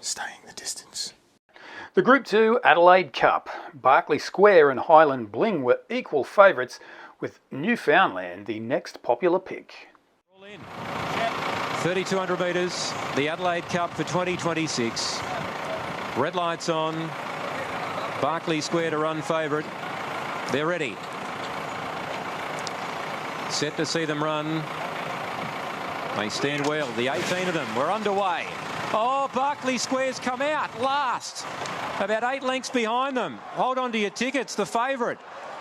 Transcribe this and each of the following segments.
staying the distance. The Group 2 Adelaide Cup, Berkeley Square and Highland Bling were equal favourites, with Newfoundland the next popular pick. 3,200 metres, the Adelaide Cup for 2026. Red lights on. Berkeley Square to run favourite. They're ready. Set to see them run. They stand well. The 18 of them. We're underway. Oh, Berkeley Square's come out last. About 8 lengths behind them. Hold on to your tickets. The favourite.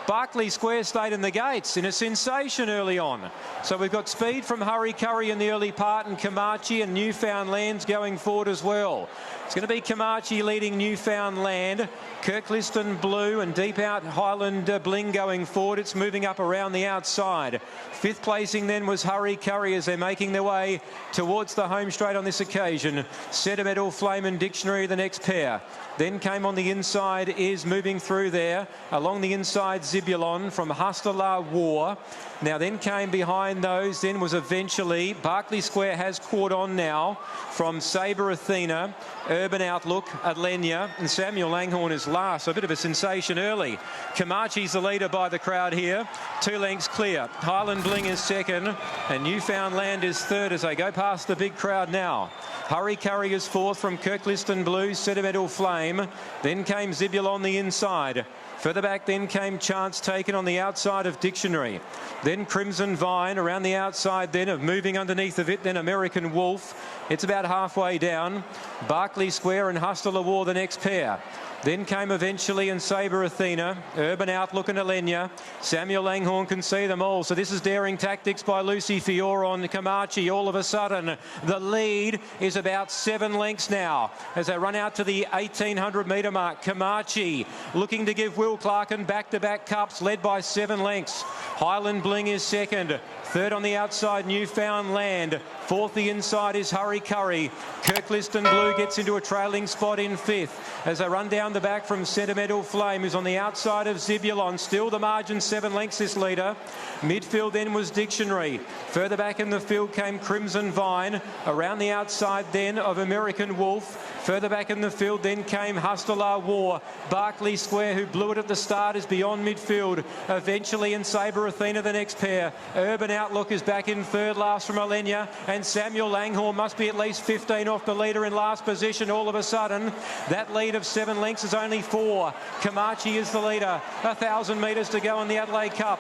Berkeley Square stayed in the gates in a sensation early on. So we've got speed from Hurry Curry in the early part, and Komachi and Newfoundland's going forward as well. It's going to be Komachi leading Newfoundland, Kirkliston Blue and deep out Highland Bling going forward. It's moving up around the outside. 5th placing then was Hurry Curry as they're making their way towards the home straight on this occasion. Sentimental Flame and Dictionary the next pair. Then came on the inside is moving through there. Along the inside Zibulon from Hasta La War. Now then came behind those, then was eventually, Berkeley Square has caught on now from Sabre Athena, Urban Outlook, Adlenia, and Samuel Langhorne is last. So a bit of a sensation early. Komachi's the leader by the crowd here. 2 lengths clear. Highland Bling is second, and Newfoundland is third as they go past the big crowd now. Hurry Curry is 4th from Kirkliston Blue, Sentimental Flame. Then came Zibulon on the inside. Further back then came Chance Taken on the outside of Dictionary. Then Crimson Vine around the outside then of moving underneath of it. Then American Wolf. It's about halfway down. Berkeley Square and Hasta La War the next pair. Then came eventually and Sabre Athena, Urban Outlook and Alenia. Samuel Langhorne can see them all. So this is Daring Tactics by Lucy Fiore on Komachi. All of a sudden, the lead is about 7 lengths now as they run out to the 1,800 metre mark. Komachi looking to give Will Clarkin back-to-back cups, led by 7 lengths. Highland Bling is second. Third on the outside, Newfoundland. 4th the inside is Hurry Curry. Kirkliston Blue gets into a trailing spot in 5th as they run down the back from Sentimental Flame, who's on the outside of Zibulon. Still the margin 7 lengths this leader. Midfield then was Dictionary. Further back in the field came Crimson Vine. Around the outside then of American Wolf. Further back in the field then came Hasta La War. Berkeley Square, who blew it at the start, is beyond midfield. Eventually in Sabre Athena the next pair. Urban Outlook is back in third last from Alenia, and Samuel Langhorne must be at least 15 off the leader in last position. All of a sudden, that lead of 7 lengths is only 4. Komachi is the leader. 1,000 metres to go in the Adelaide Cup.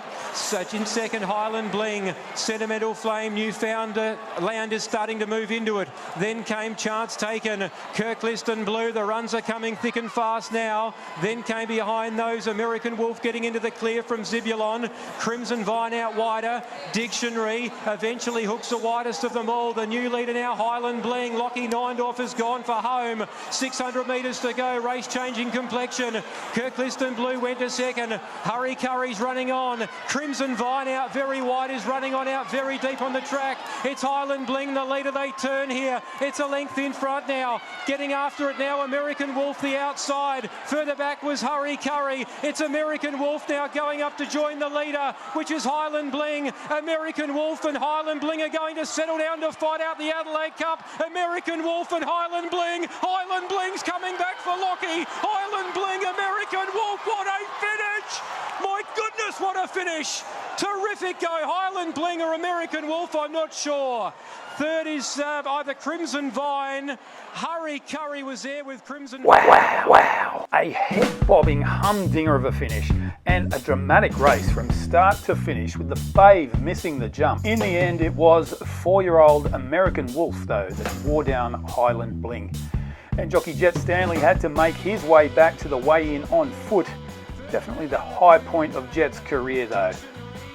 In second, Highland Bling. Sentimental Flame, Newfoundland is starting to move into it. Then came Chance Taken. Kirkliston Blue, the runs are coming thick and fast now. Then came behind those American Wolf getting into the clear from Zibulon. Crimson Vine out wider. Dictionary eventually hooks the widest of them all. The new leader now, Highland Bling. Lockie Neindorf has gone for home. 600 metres to go. Race changing complexion. Kirkliston Blue went to second. Hurry Curry's running on. Crimson Vine out very wide is running on out very deep on the track. It's Highland Bling, the leader. They turn here. It's a length in front now. Getting after it now, American Wolf the outside. Further back was Hurry Curry. It's American Wolf now going up to join the leader, which is Highland Bling. American Wolf and Highland Bling are going to settle down to fight out the Adelaide Cup. American Wolf and Highland Bling. Highland Bling's coming back for Lockie. Highland Bling, American Wolf. What a finish! My goodness, what a finish! Terrific go. Highland Bling or American Wolf, I'm not sure. Third is either Crimson Vine. Hurry Curry was there with Crimson Vine. Wow. A head-bobbing humdinger of a finish and a dramatic race from start to finish, with the fave missing the jump. In the end, it was 4-year-old American Wolf, though, that wore down Highland Bling. And jockey Jet Stanley had to make his way back to the weigh-in on foot. Definitely the high point of Jet's career, though.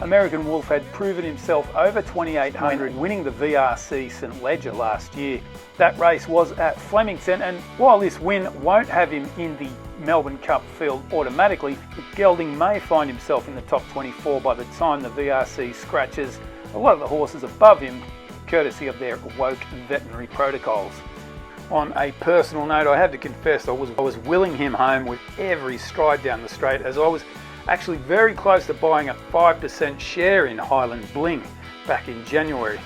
American Wolf had proven himself over 2,800, winning the VRC St Ledger last year. That race was at Flemington, and while this win won't have him in the Melbourne Cup field automatically, Gelding may find himself in the top 24 by the time the VRC scratches a lot of the horses above him, courtesy of their woke veterinary protocols. On a personal note, I have to confess I was willing him home with every stride down the straight, as I was actually very close to buying a 5% share in Highland Bling back in January.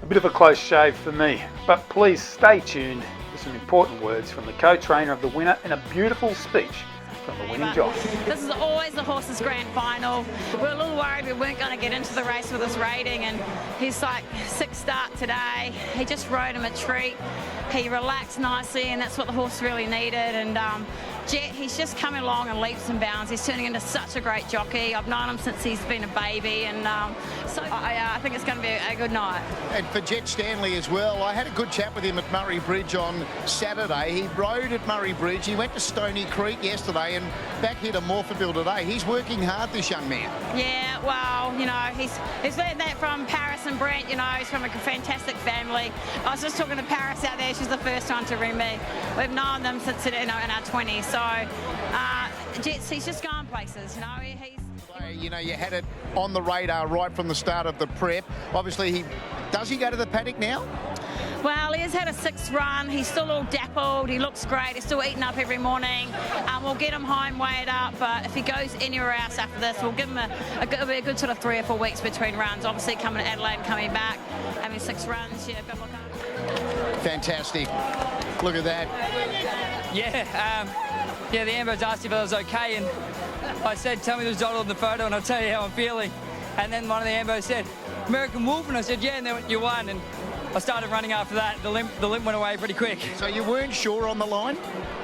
A bit of a close shave for me, but please stay tuned. The some important words from the co-trainer of the winner and a beautiful speech from the winning jockey. This is always the horse's grand final. We were a little worried we weren't going to get into the race with this rating, and he's like 6th start today. He just rode him a treat. He relaxed nicely, and that's what the horse really needed. And Jet, he's just coming along in leaps and bounds. He's turning into such a great jockey. I've known him since he's been a baby, and so I think it's going to be a good night. And for Jet Stanley as well, I had a good chat with him at Murray Bridge on Saturday. He rode at Murray Bridge. He went to Stony Creek yesterday and back here to Morphettville today. He's working hard, this young man. Yeah, well, you know, he's learned that from Paris and Brent. You know, he's from a fantastic family. I was just talking to Paris out there. She's the first one to ring me. We've known them since in our 20s. So Jets, he's just going places. You know, You know, you had it on the radar right from the start of the prep. Obviously, does he go to the paddock now? Well, he has had a 6th run. He's still all dappled. He looks great. He's still eating up every morning. We'll get him home, weighed up. But if he goes anywhere else after this, we'll give him it'll be a good sort of 3 or 4 weeks between runs. Obviously, coming to Adelaide and coming back, having 6 runs. Yeah, good luck. Fantastic. Look at that. Yeah, the ambos asked if I was okay, and I said, tell me the result on the photo and I'll tell you how I'm feeling. And then one of the ambos said, American Wolf, and I said, yeah, and they went, you won. And I started running after that. The limp went away pretty quick. So you weren't sure on the line?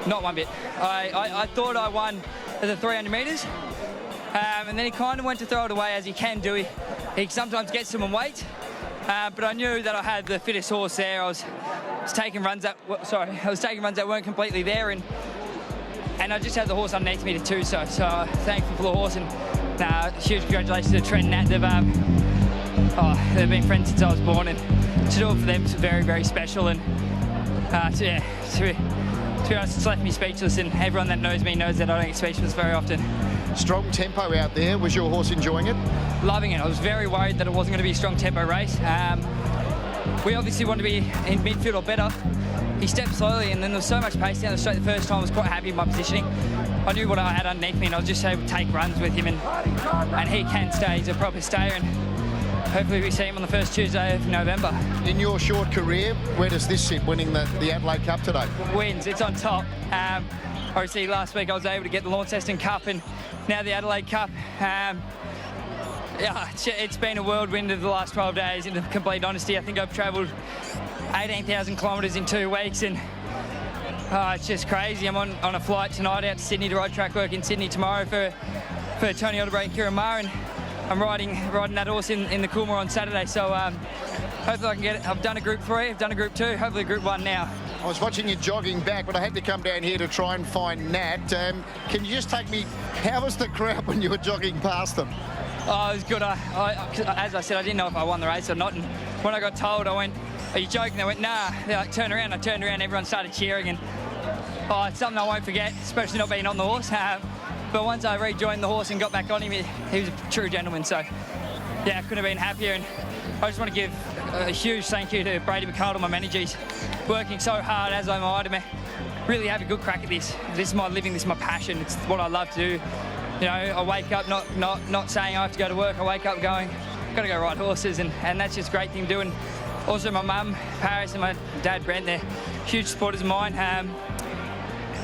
Not one bit. I thought I won at the 300 metres, and then he kind of went to throw it away, as he can do. He sometimes gets some weight, but I knew that I had the fittest horse there. I was taking runs that weren't completely there, and I just had the horse underneath me too, so thankful for the horse, and huge congratulations to Trent and Nat. They've been friends since I was born, and to do it for them is very, very special, and to be honest, it's left me speechless, and everyone that knows me knows that I don't get speechless very often. Strong tempo out there. Was your horse enjoying it? Loving it. I was very worried that it wasn't going to be a strong tempo race. We obviously want to be in midfield or better. He stepped slowly, and then there was so much pace down the straight the first time. I was quite happy with my positioning. I knew what I had underneath me, and I was just able to take runs with him, and he can stay. He's a proper stayer, and hopefully we see him on the first Tuesday of November. In your short career, where does this sit, winning the Adelaide Cup today? Wins, it's on top. Obviously last week I was able to get the Launceston Cup, and now the Adelaide Cup. It's been a whirlwind of the last 12 days, in complete honesty. I think I've travelled 18,000 kilometres in 2 weeks, and it's just crazy. I'm on a flight tonight out to Sydney to ride track work in Sydney tomorrow for Tony Alderbray and Kieran Maher, and I'm riding that horse in the Coolmore on Saturday, so hopefully I can get it. I've done a Group 3, I've done a Group 2, hopefully Group 1 now. I was watching you jogging back, but I had to come down here to try and find Nat. Can you just take me, how was the crowd when you were jogging past them? Oh, it was good. As I said, I didn't know if I won the race or not, and when I got told, I went, are you joking? They went, nah. They're like, turn around. I turned around, everyone started cheering, and it's something I won't forget, especially not being on the horse. But once I rejoined the horse and got back on him, he was a true gentleman, so yeah, I couldn't have been happier. And I just want to give a huge thank you to Brady McCardle, my manager. He's working so hard, as I'm I really have a good crack at this. This is my living, this is my passion, it's what I love to do. You know, I wake up not saying I have to go to work. I wake up going, got to go ride horses, and that's just a great thing to do. And also my mum, Paris, and my dad, Brent, they're huge supporters of mine.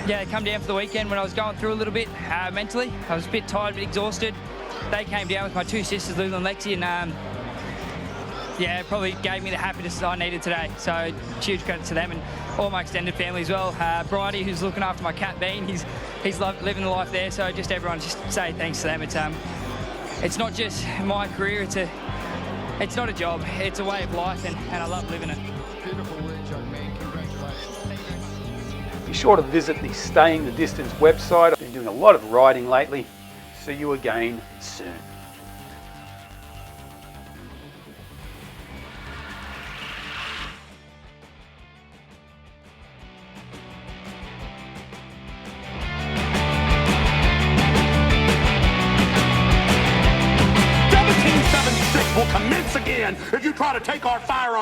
They come down for the weekend when I was going through a little bit mentally. I was a bit tired, a bit exhausted. They came down with my 2 sisters, Lulu and Lexi, and it probably gave me the happiness I needed today. So huge credit to them and all my extended family as well. Bridie, who's looking after my cat Bean, he's living the life there. So just everyone, just say thanks to them. It's not just my career. It's not a job. It's a way of life, and I love living it. Beautiful words, young man. Congratulations. Be sure to visit the Staying the Distance website. I've been doing a lot of riding lately. See you again soon. Will commence again if you try to take our firearms.